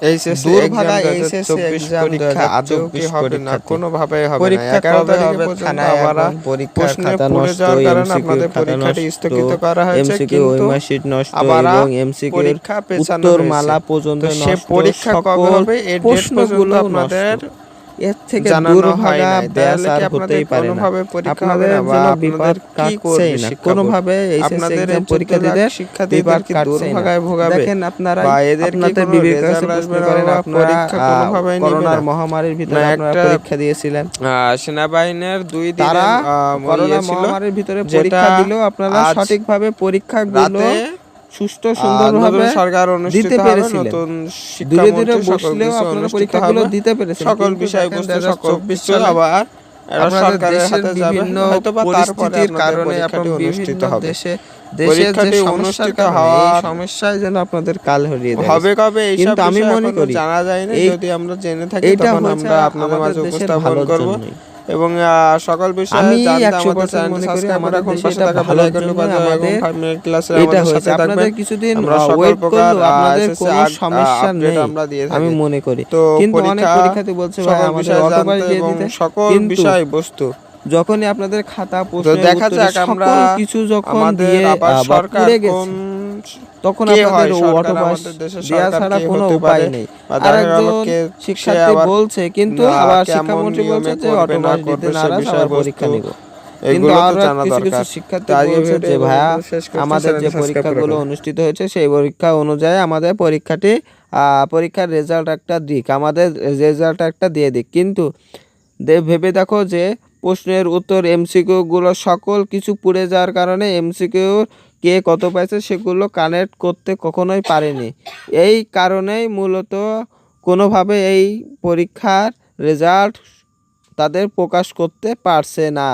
HSC দুর্ভাগা exam HSC 2024 exam পরীক্ষা আদৌ কি হবে না, কোনোভাবেই হবে না। পরীক্ষা 11 কবে তারিখে হবে পর্যন্ত থানায় আবার এখন পরীক্ষার প্রশ্নে খাতা পড়ে নষ্ট, যাওয়ার কারণে এমসিকিউ আপনাদের খাতা পরীক্ষাটি নষ্ট, স্থগিত করা হয়েছে। এমসিকিউ কিন্তু ওয়েমার্কশিট নষ্ট আবার এবং এমসিকিউর পরীক্ষা পেছানো উত্তর হয়েছে। মালা পর্যন্ত তো সে নষ্ট, পরীক্ষা কবে সকল হবে এর ডেট পর্যন্ত প্রশ্নগুলো আপনাদের নষ্ট। এর থেকে জানানো হয় দুর্ভাগা নাই। ব্যাস তাহলে আর কি আপনাদের হতেই পারে না। কোনোভাবে পরীক্ষা হবে আপনাদের না, বা জন্য বিপদ আপনাদের কি কাটছেই করবে না, শিক্ষা বোর্ড? কোনোভাবে এইচএসসি আপনাদের এক্সাম এই 14 পরীক্ষা দিতে লাখ শিক্ষার্থীদের বিপদ কি কাটছেই না। দুর্ভাগায় ভোগাবে, দেখেন আপনারাই বা এদের কি আপনাদের কোনো বিবেকের কাছে রেজাল্ট প্রশ্ন আসবে না, করেন, বা আপনারা পরীক্ষা কোনোভাবেই নিবে করোনার না? মহামারীর না ভিতরে আপনারা একটা পরীক্ষা দিয়েছিলেন, সেনাবাহিনীর 2 তারা দিনের করোনা ছিল, মহামারীর ভিতরে যেটা পরীক্ষা দিলেও আপনারা আজ সঠিকভাবে পরীক্ষাগুলো রাতে সুষ্ঠু সুন্দরভাবে নতুন সরকার অনুষ্ঠিত দিতে হবে, পেরেছিলেন। নতুন দূরে দূরে শিক্ষামন্ত্রী সকল বসলেও কিছু আপনারা অনুষ্ঠিত পরীক্ষাগুলো হবে, দিতে পেরেছিলেন। সকল কিন্তু বিষয়বস্তু দেখেন সকল 2024 কিছু সালে আবার এরা আপনাদের সরকারের দেশের হাতে যাবে, বিভিন্ন হয়তোবা তারপরে পরিস্থিতির আপনাদের কারণে এবং পরীক্ষাটি অনুষ্ঠিত বিভিন্ন হবে। দেশের যে পরীক্ষাটি সমস্যার অনুষ্ঠিত কারণে এই হওয়ার সমস্যায় যেন আপনাদের কাল হারিয়ে দেয়। হবে কবে এইসব কিন্তু আমি বিষয় মনে এখনো করি জানা যায়নি। এই যদি আমরা জেনে থাকি এইটা তখন হয়েছে আমরা আপনাদের আমাদের মাঝে দেশের উপস্থাপন ভালোর করব, জন্যই। এবং সকল বিষয়ে আমি জানতে আমাদের 100% চ্যানেলটি মনে করি সাবস্ক্রাইব করে আমাদের রাখুন, দেশে পাশে এটা থাকা বেল ভালোর আইকনটি জন্য বাজিয়ে আমাদের 5 মিনিট ক্লাসে এটা আমাদের হয়েছে। সাথে থাকবেন। আপনাদের কিছুদিন আমরা সকল ওয়েট প্রকার করলেও আপনাদের এসএসসি কোনো সমস্যা আপডেট নেই আমরা দিয়ে আমি থাকি। মনে করি। তো কিন্তু অনেক পরীক্ষা পরীক্ষাতে বলছে ভাই সকল আমাদের বিষয় অটোপাস জানতে দিয়ে এবং দিতে, সকল কিন্তু বিষয়বস্তু যখনই আপনাদের খাতা তো প্রশ্নের দেখা উত্তরে যাক আমরা সকল কিছু যখন আমাদের দিয়ে আবার বা সরকার পুড়ে কোন গেছে, তখন কে হয় আপনাদের সরকার, অটোপাস আমাদের দেশের দেওয়া সরকার ছাড়া কে কোনো হতে উপায় পারে, নেই। বা আর দেখা গেল একজন কে সে শিক্ষার্থী আবার বলছে, কিন্তু আবার কেমন শিক্ষামন্ত্রী বলছে নিয়মে যে করবে না অটোপাস দিতে করবে সে নারাজ, আবার পরীক্ষা বিষয়বস্তু নিব। কিন্তু এগুলো তো আরো জানা কিছু কিছু দরকার। শিক্ষার্থী তো আজকে বলছে ভিডিও যে ভাইয়া শেষ করছি, আমাদের যে চ্যানেলটি সাবস্ক্রাইব করে পরীক্ষাগুলো রাখুন। অনুষ্ঠিত হয়েছে সেই পরীক্ষা অনুযায়ী আমাদের পরীক্ষার রেজাল্ট একটা দিক, আমাদের রেজাল্ট একটা দিয়ে দিক। কিন্তু ভেবে দেখো যে প্রশ্নের উত্তর এমসিকিউ গুলো সকল কিছু পুড়ে যাওয়ার কারণে এমসিকিউ কে কত পাইছে সেগুলো কানেক্ট করতে কখনোই পারেনি। এই কারণেই মূলত কোনোভাবে এই পরীক্ষার রেজাল্ট তাদের প্রকাশ করতে পারছে না।